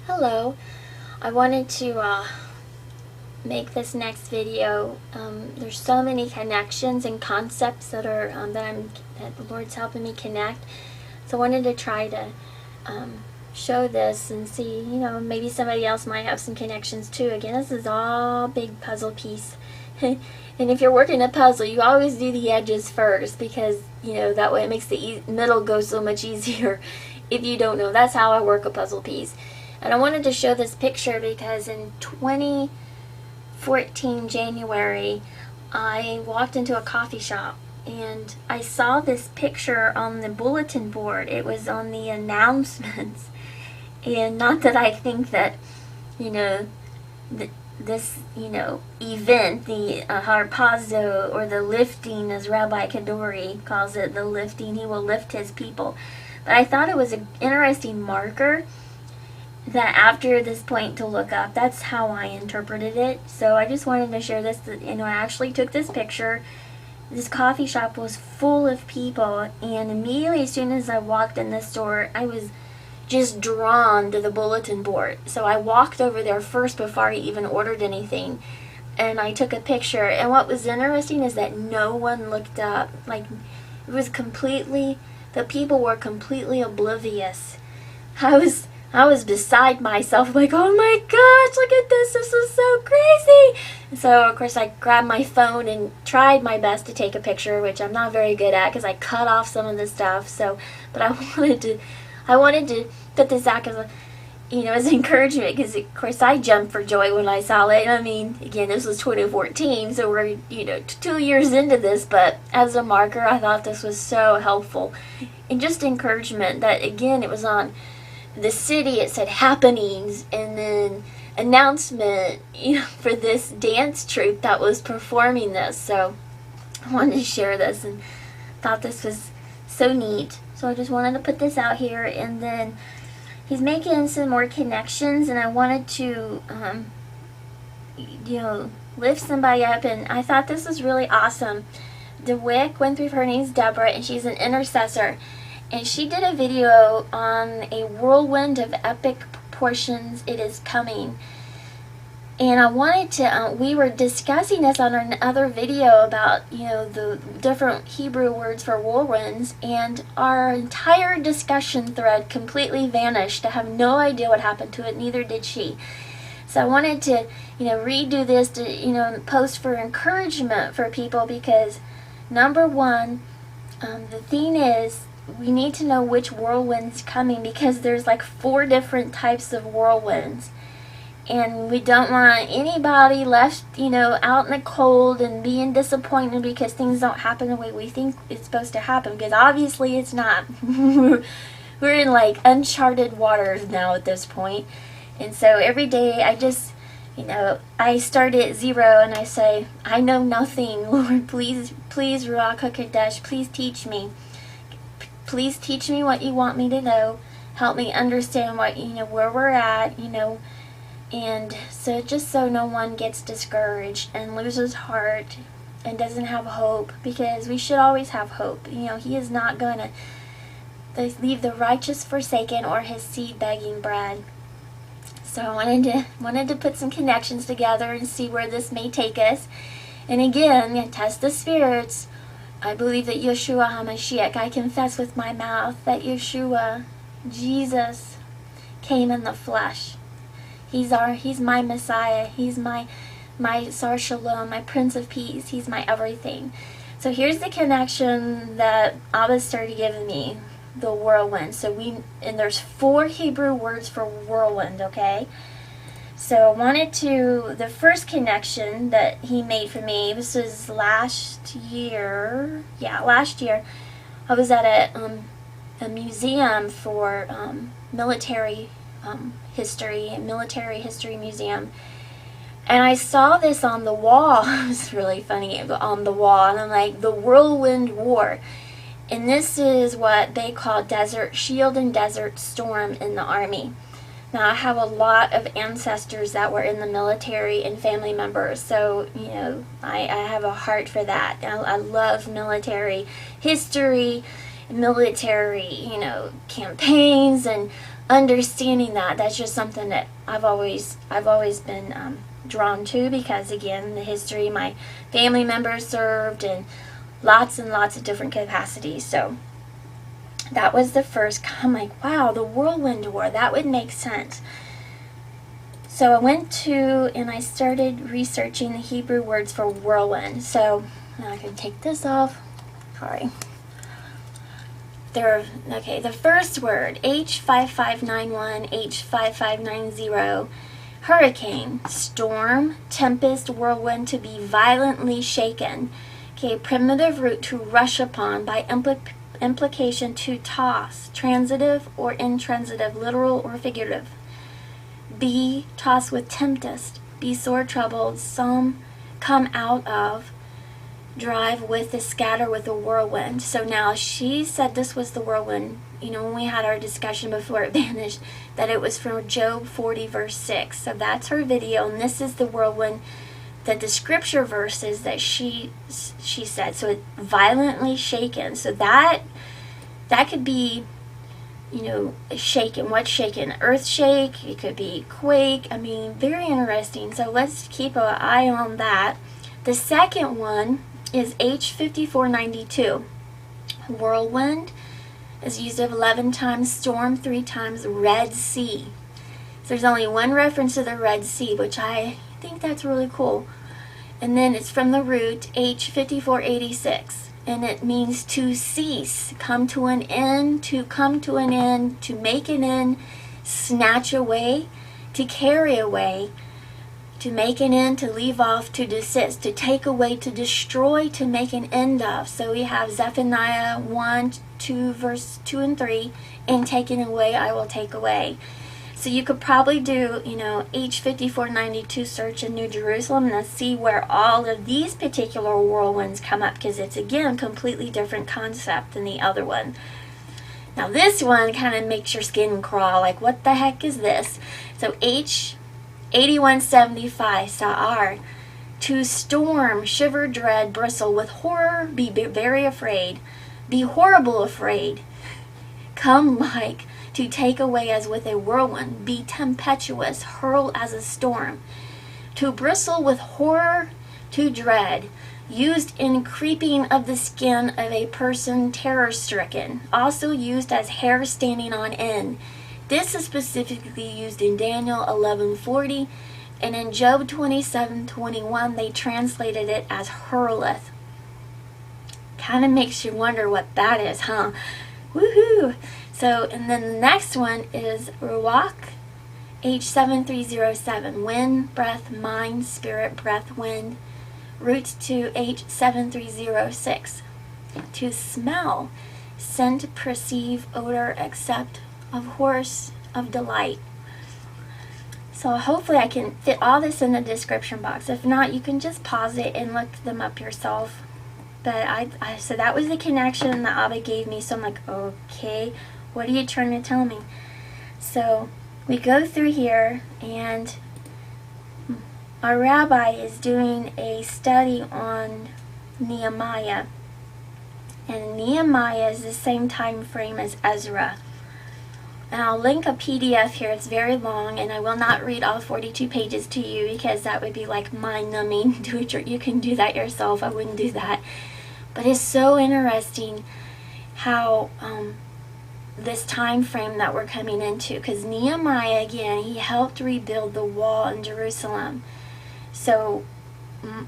Hello, I wanted to make this next video. There's so many connections and concepts that are that the Lord's helping me connect. So I wanted to try to show this and see, maybe somebody else might have some connections too. Again, this is all big puzzle piece. And if you're working a puzzle, you always do the edges first because, that way it makes the middle go so much easier if you don't know. That's how I work a puzzle piece. And I wanted to show this picture because in 2014 January, I walked into a coffee shop and I saw this picture on the bulletin board. It was on the announcements. And not that I think that, this, event, the harpazo or the lifting, as Rabbi Kadori calls it, the lifting, he will lift his people. But I thought it was an interesting marker that after this point to look up. That's how I interpreted it. So I just wanted to share this. I actually took this picture. This coffee shop was full of people, and immediately as soon as I walked in the store, I was just drawn to the bulletin board. So I walked over there first before I even ordered anything, and I took a picture. And what was interesting is that no one looked up. Like, it was completely, the people were completely oblivious. I was beside myself, like, oh my gosh, look at this is so crazy. So of course I grabbed my phone and tried my best to take a picture, which I'm not very good at because I cut off some of the stuff. So, but I wanted to put this out as as encouragement, because of course I jumped for joy when I saw it. I mean, again, this was 2014, so we're 2 years into this, but as a marker, I thought this was so helpful and just encouragement that, again, it was on the city. It said happenings and then announcement, for this dance troupe that was performing this. So I wanted to share this and thought this was so neat. So I just wanted to put this out here. And then he's making some more connections, and I wanted to lift somebody up, and I thought this was really awesome. DeWick went through, her name's Deborah, and she's an intercessor. And she did a video on a whirlwind of epic proportions. It is coming. And I wanted to, we were discussing this on another video about, the different Hebrew words for whirlwinds. And our entire discussion thread completely vanished. I have no idea what happened to it. Neither did she. So I wanted to, redo this to, post for encouragement for people, because number one, the thing is, we need to know which whirlwind's coming, because there's like 4 different types of whirlwinds, and we don't want anybody left out in the cold and being disappointed because things don't happen the way we think it's supposed to happen, because obviously it's not. We're in like uncharted waters now at this point. And so every day I just I start at 0 and I say, I know nothing, Lord, please Ruach HaKodesh, please teach me. Please teach me what you want me to know. Help me understand what, where we're at, and so just so no one gets discouraged and loses heart and doesn't have hope, because we should always have hope. He is not going to leave the righteous forsaken or his seed begging bread. So I wanted to put some connections together and see where this may take us. And again, test the spirits. I believe that Yeshua HaMashiach, I confess with my mouth that Yeshua, Jesus, came in the flesh. He's my Messiah. He's my Sar Shalom, my Prince of Peace. He's my everything. So here's the connection that Abba started giving me, the whirlwind. And there's 4 Hebrew words for whirlwind, okay? So I wanted the first connection that he made for me, this was last year. I was at a museum for military history museum. And I saw this on the wall. It was really funny, on the wall. And I'm like, the Whirlwind War. And this is what they call Desert Shield and Desert Storm in the Army. Now, I have a lot of ancestors that were in the military and family members, so, I have a heart for that. I love military history, military, campaigns, and understanding that, that's just something that I've always been drawn to, because again, the history, my family members served in lots and lots of different capacities. So that was the first. I'm like, wow, the Whirlwind War, that would make sense. So I went to and I started researching the Hebrew words for whirlwind. So now I can take this off. Sorry. Okay, the first word, H5591, H5590, hurricane, storm, tempest, whirlwind, to be violently shaken. Okay, primitive root, to rush upon, by implication, to toss, transitive or intransitive, literal or figurative. Be tossed with tempest, be sore troubled, some come out of, drive with, the scatter with a whirlwind. So now she said this was the whirlwind, you know, when we had our discussion before it vanished, that it was from Job 40 verse 6. So that's her video, and this is the whirlwind, that the scripture verses that she said. So it violently shaken. So that could be, you know, shaken. What's shaken? Earth shake. It could be quake. I mean, very interesting. So let's keep an eye on that. The second one is H5492. Whirlwind is used of 11 times, storm 3 times, Red Sea. So there's only one reference to the Red Sea, which I think that's really cool. And then it's from the root H5486. And it means to cease, come to an end, to come to an end, to make an end, snatch away, to carry away, to make an end, to leave off, to desist, to take away, to destroy, to make an end of. So we have Zephaniah 1, 2, verse 2 and 3, and taken away, I will take away. So you could probably do, you know, H5492 search in New Jerusalem and see where all of these particular whirlwinds come up, because it's, again, completely different concept than the other one. Now this one kind of makes your skin crawl, like what the heck is this? So H8175, Sa'ar, to storm, shiver, dread, bristle with horror, be very afraid, be horrible afraid, come like, to take away as with a whirlwind, be tempestuous, hurl as a storm, to bristle with horror, to dread, used in creeping of the skin of a person terror-stricken, also used as hair standing on end. This is specifically used in Daniel 11:40, and in Job 27:21 they translated it as hurleth. Kind of makes you wonder what that is, huh? Woohoo! So, and then the next one is Ruach, H7307, wind, breath, mind, spirit, breath, wind. Root to H7306, to smell, scent, perceive, odor, accept, of horse, of delight. So hopefully I can fit all this in the description box. If not, you can just pause it and look them up yourself. But so that was the connection that Abba gave me. So I'm like, okay, what are you trying to tell me? So we go through here, and our rabbi is doing a study on Nehemiah. And Nehemiah is the same time frame as Ezra. And I'll link a PDF here. It's very long, and I will not read all 42 pages to you, because that would be like mind-numbing. You can do that yourself. I wouldn't do that. But it's so interesting how this time frame that we're coming into, because Nehemiah, again, he helped rebuild the wall in Jerusalem. So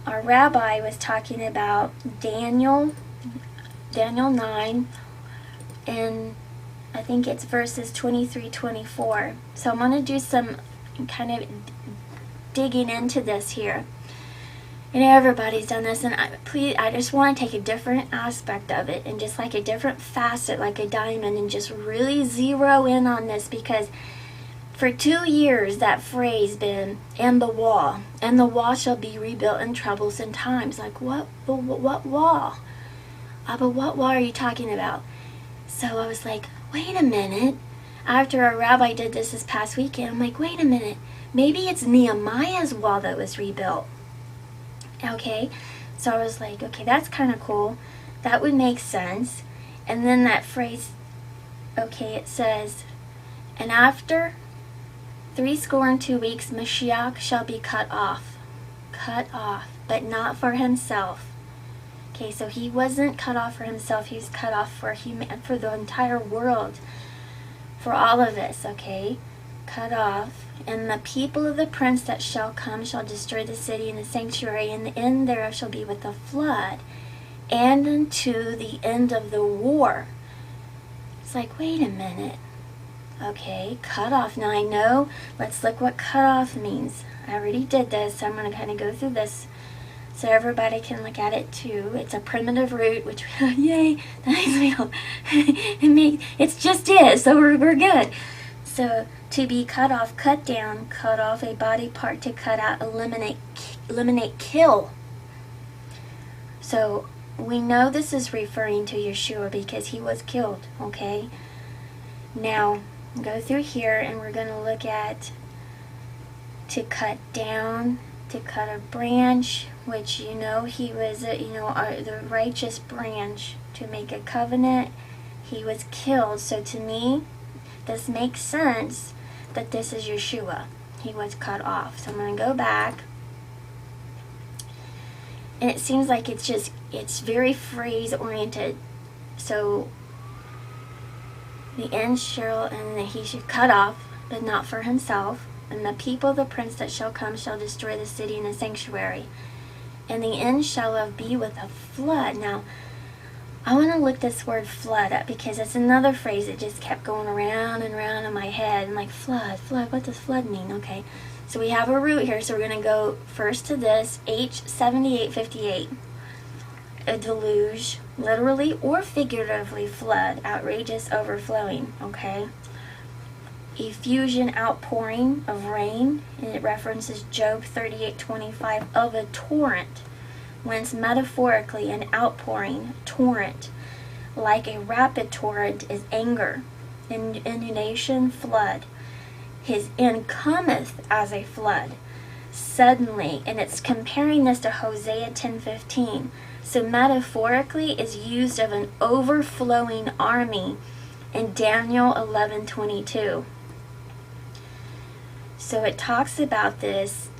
our rabbi was talking about Daniel 9, and I think it's verses 23-24. So I'm going to do some kind of digging into this here. And everybody's done this, and I just want to take a different aspect of it, and just like a different facet, like a diamond, and just really zero in on this, because for 2 years that phrase been, and the wall shall be rebuilt in troublesome times. Like, what wall? But what wall are you talking about? So I was like, wait a minute. After our rabbi did this past weekend, I'm like, wait a minute. Maybe it's Nehemiah's wall that was rebuilt. Okay, so I was like, okay, that's kind of cool. That would make sense. And then that phrase, okay, it says, And after 62 weeks, Mashiach shall be cut off, but not for himself. Okay, so he wasn't cut off for himself, he was cut off for the entire world, for all of us, okay? Cut off. And the people of the prince that shall come shall destroy the city and the sanctuary, and the end thereof shall be with a flood, and unto the end of the war. It's like, wait a minute. Okay, cut off. Now I know, let's look what cut off means. I already did this, so I'm going to kind of go through this so everybody can look at it too. It's a primitive root, which, yay, it's just is, so we're good. So, to be cut off, cut down, cut off a body part, to cut out, eliminate, kill. So, we know this is referring to Yeshua because he was killed, okay? Now, go through here and we're going to look at to cut down, to cut a branch, which he was, the righteous branch, to make a covenant. He was killed. So to me, this makes sense that this is Yeshua. He was cut off. So I'm going to go back. And it seems like it's very phrase oriented. So the end shall, and he should cut off, but not for himself. And the people of the prince that shall come shall destroy the city and the sanctuary. And the end shall be with a flood. Now, I want to look this word flood up because it's another phrase that just kept going around and around in my head. I'm like, flood, what does flood mean? Okay, so we have a root here, so we're going to go first to this, H6858. A deluge, literally or figuratively flood, outrageous, overflowing, okay? Effusion, outpouring of rain, and it references Job 38:25, of a torrent, whence metaphorically an outpouring, torrent, like a rapid torrent is anger, inundation, flood. His end cometh as a flood, suddenly, and it's comparing this to Hosea 10:15. So metaphorically is used of an overflowing army in Daniel 11:22. So it talks about this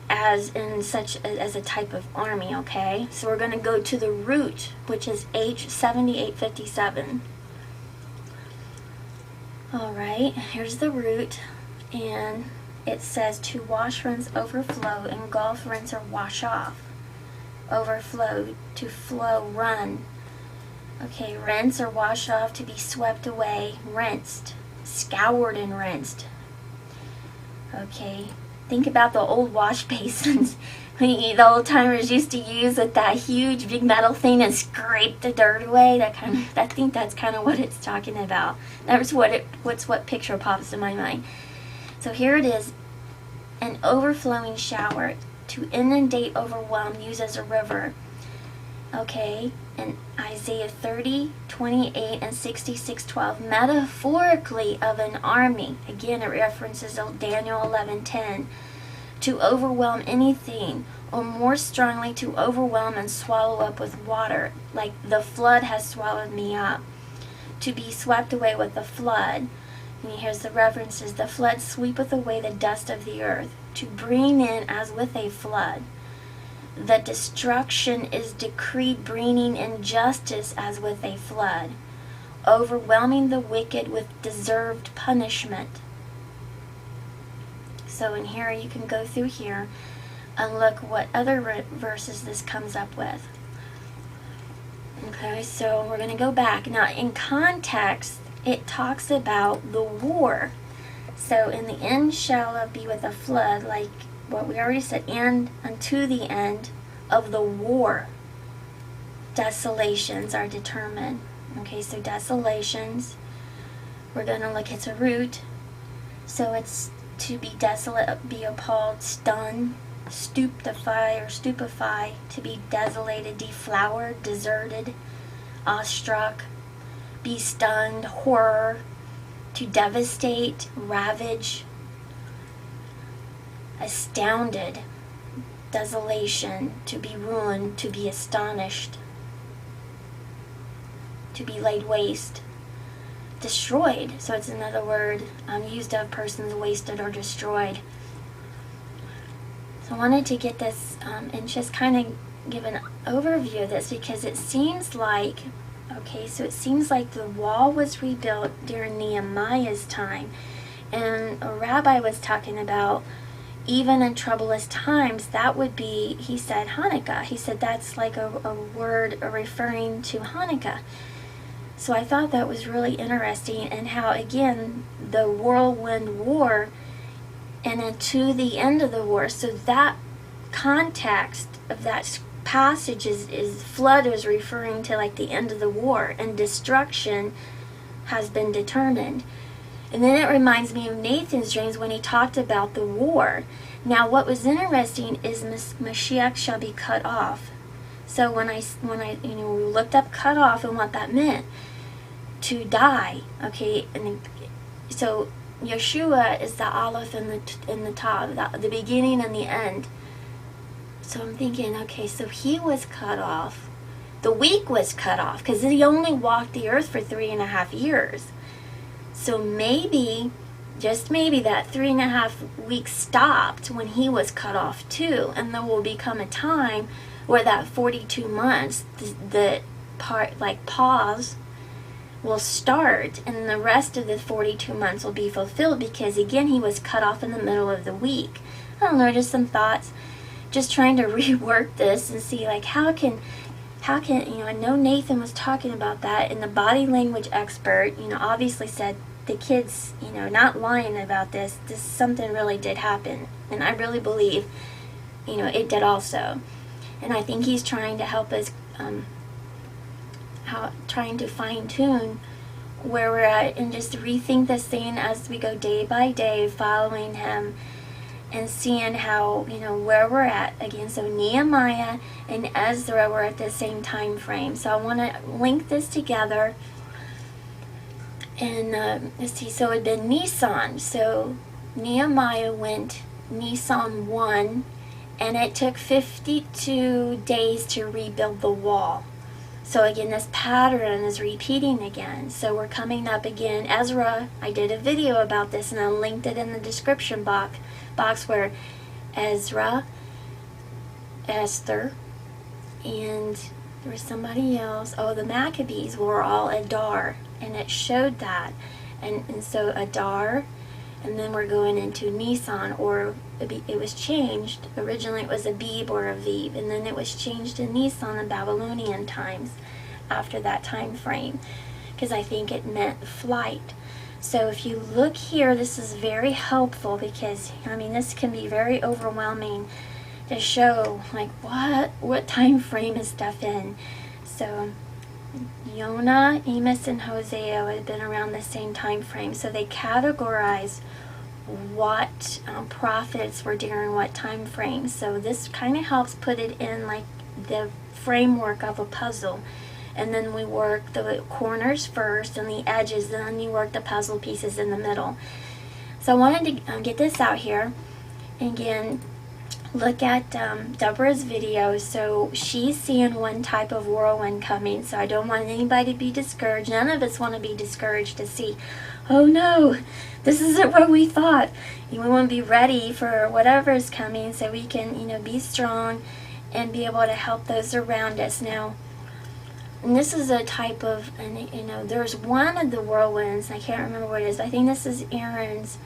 as a type of army, okay? So we're going to go to the root, which is H7857. Alright, here's the root, and it says to wash, rinse, overflow, engulf, rinse, or wash off. Overflow, to flow, run. Okay, rinse or wash off, to be swept away, rinsed, scoured and rinsed. Okay, think about the old wash basins the old timers used to use with that huge big metal thing and scrape the dirt away. I think that's kind of what it's talking about. That's what picture pops in my mind. So here it is, an overflowing shower, to inundate, overwhelm, use as a river. Okay, and Isaiah 30:28 and 66:12, metaphorically of an army. Again, it references Daniel 11:10. To overwhelm anything, or more strongly, to overwhelm and swallow up with water, like the flood has swallowed me up. To be swept away with the flood. And here's the references. The flood sweepeth away the dust of the earth, to bring in as with a flood. The destruction is decreed, bringing injustice as with a flood, overwhelming the wicked with deserved punishment. So in here, you can go through here and look what other verses this comes up with. Okay, so we're going to go back. Now, in context, it talks about the war. So in the end shall be with a flood, like what we already said, and unto the end of the war, desolations are determined. Okay, so desolations, we're going to look, it's a root. So it's to be desolate, be appalled, stunned, stupefy, to be desolated, deflowered, deserted, awestruck, be stunned, horror, to devastate, ravage, astounded, desolation, to be ruined, to be astonished, to be laid waste, destroyed. So it's another word used of persons wasted or destroyed. So I wanted to get this and just kind of give an overview of this, because it seems like, okay, so it seems like the wall was rebuilt during Nehemiah's time. And a rabbi was talking about, even in troublous times, that would be, he said, Hanukkah. He said that's like a word referring to Hanukkah. So I thought that was really interesting, and how, again, the whirlwind war, and then to the end of the war. So that context of that passage is flood is referring to like the end of the war, and destruction has been determined. And then it reminds me of Nathan's dreams when he talked about the war. Now what was interesting is Mashiach shall be cut off. So when I we looked up cut off and what that meant, to die, okay, and so Yeshua is the Aleph and the Tav, the beginning and the end. So I'm thinking, okay, so he was cut off. The week was cut off because he only walked the earth for 3.5 years. So maybe, just maybe, that 3.5 weeks stopped when he was cut off too, and there will become a time where that 42 months, the part like pause, will start, and the rest of the 42 months will be fulfilled, because again he was cut off in the middle of the week. I don't know, just some thoughts, just trying to rework this and see like how can I know Nathan was talking about that, and the body language expert obviously said the kids not lying about this something really did happen, and I really believe it did also. And I think he's trying to help us trying to fine-tune where we're at, and just rethink this thing as we go day by day, following him and seeing how where we're at again. So Nehemiah and Ezra were at the same time frame. So I want to link this together, and let's see, so it had been Nisan. So Nehemiah went Nisan 1, and it took 52 days to rebuild the wall. So again, this pattern is repeating again. So we're coming up again. Ezra, I did a video about this, and I linked it in the description box where Ezra, Esther, and there was somebody else. Oh, the Maccabees were all Adar, and it showed that. And so Adar, and then we're going into Nisan, or it was changed. Originally it was Abib or Aviv, and then it was changed to Nisan in Babylonian times after that time frame, because I think it meant flight. So if you look here, this is very helpful, because this can be very overwhelming to show like what time frame is stuff in. So Jonah, Amos, and Hosea had been around the same time frame. So they categorize what prophets were during what time frame. So this kind of helps put it in like the framework of a puzzle. And then we work the corners first and the edges, and then you work the puzzle pieces in the middle. So I wanted to get this out here. And again, look at Deborah's video. So she's seeing one type of whirlwind coming. So I don't want anybody to be discouraged. None of us want to be discouraged to see, oh no, this isn't what we thought. We want to be ready for whatever is coming, so we can, be strong and be able to help those around us. Now, and this is a type of, there's one of the whirlwinds, I can't remember what it is. I think this is Aaron's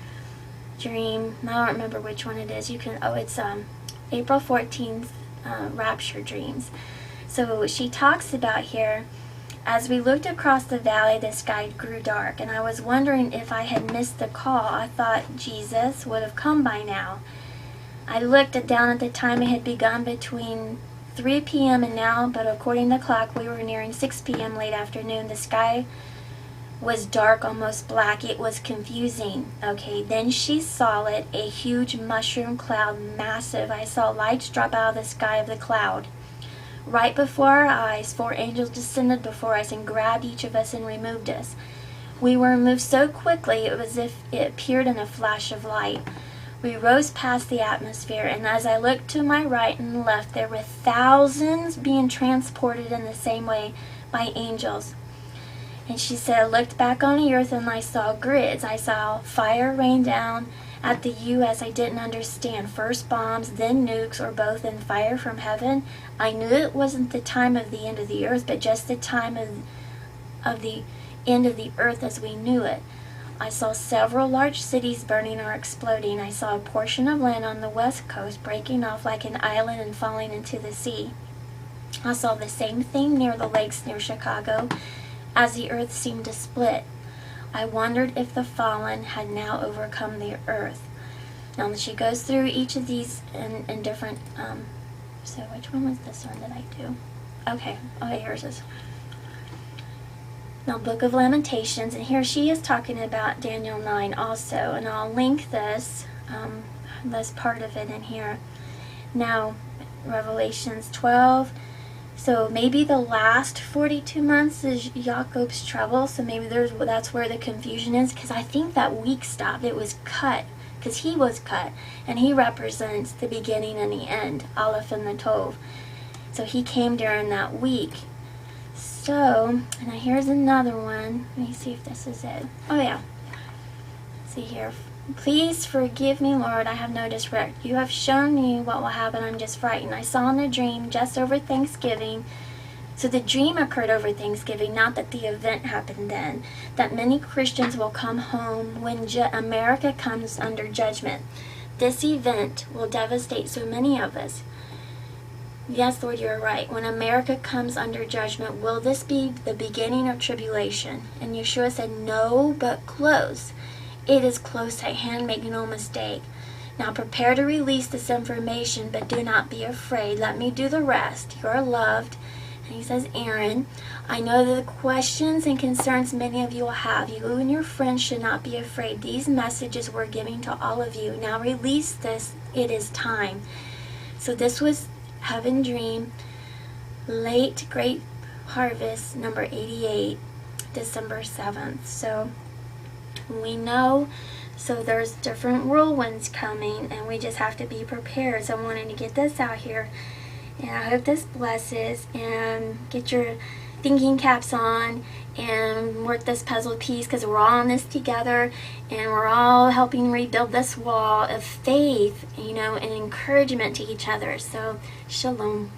dream. I don't remember which one it is. It's April 14th, rapture dreams. So she talks about here, as we looked across the valley, the sky grew dark, and I was wondering if I had missed the call. I thought Jesus would have come by now. I looked down at the time. It had begun between 3 p.m. and now, but according to the clock, we were nearing 6 p.m. late afternoon. The sky was dark, almost black. It was confusing. Okay, then she saw it, a huge mushroom cloud, massive. I saw lights drop out of the sky of the cloud. Right before our eyes, 4 angels descended before us and grabbed each of us and removed us. We were removed so quickly it was as if it appeared in a flash of light. We rose past the atmosphere, and as I looked to my right and left, there were thousands being transported in the same way by angels. And she said, I looked back on the earth and I saw grids. I saw fire rain down at the U.S. I didn't understand. First bombs, then nukes, or both, and fire from heaven. I knew it wasn't the time of the end of the earth, but just the time of the end of the earth as we knew it. I saw several large cities burning or exploding. I saw a portion of land on the west coast breaking off like an island and falling into the sea. I saw the same thing near the lakes near Chicago, as the earth seemed to split. I wondered if the fallen had now overcome the earth. Now she goes through each of these in different, so which one was this one that I do? Okay, here's this. Now, Book of Lamentations, and here she is talking about Daniel 9 also, and I'll link this part of it in here. Now, Revelations 12, so maybe the last 42 months is Jacob's trouble, so maybe that's where the confusion is, because I think that week stopped. It was cut, because he was cut, and he represents the beginning and the end, Aleph and the Tov. So he came during that week. So, and here's another one. Let me see if this is it. Oh yeah. Let's see here. Please forgive me, Lord, I have no disrespect. You have shown me what will happen. I'm just frightened. I saw in a dream just over Thanksgiving. So the dream occurred over Thanksgiving, not that the event happened then. That many Christians will come home when America comes under judgment. This event will devastate so many of us. Yes, Lord, you're right. When America comes under judgment, will this be the beginning of tribulation? And Yeshua said, no, but close. It is close at hand, make no mistake. Now prepare to release this information, but do not be afraid. Let me do the rest. You are loved. And he says, Aaron, I know the questions and concerns many of you will have. You and your friends should not be afraid. These messages we're giving to all of you. Now release this. It is time. So this was Heaven Dream, Late Great Harvest, number 88, December 7th. So we know, so there's different whirlwinds coming, and we just have to be prepared. So I wanted to get this out here, and I hope this blesses, and get your thinking caps on and work this puzzle piece, because we're all in this together, and we're all helping rebuild this wall of faith, and encouragement to each other. So shalom.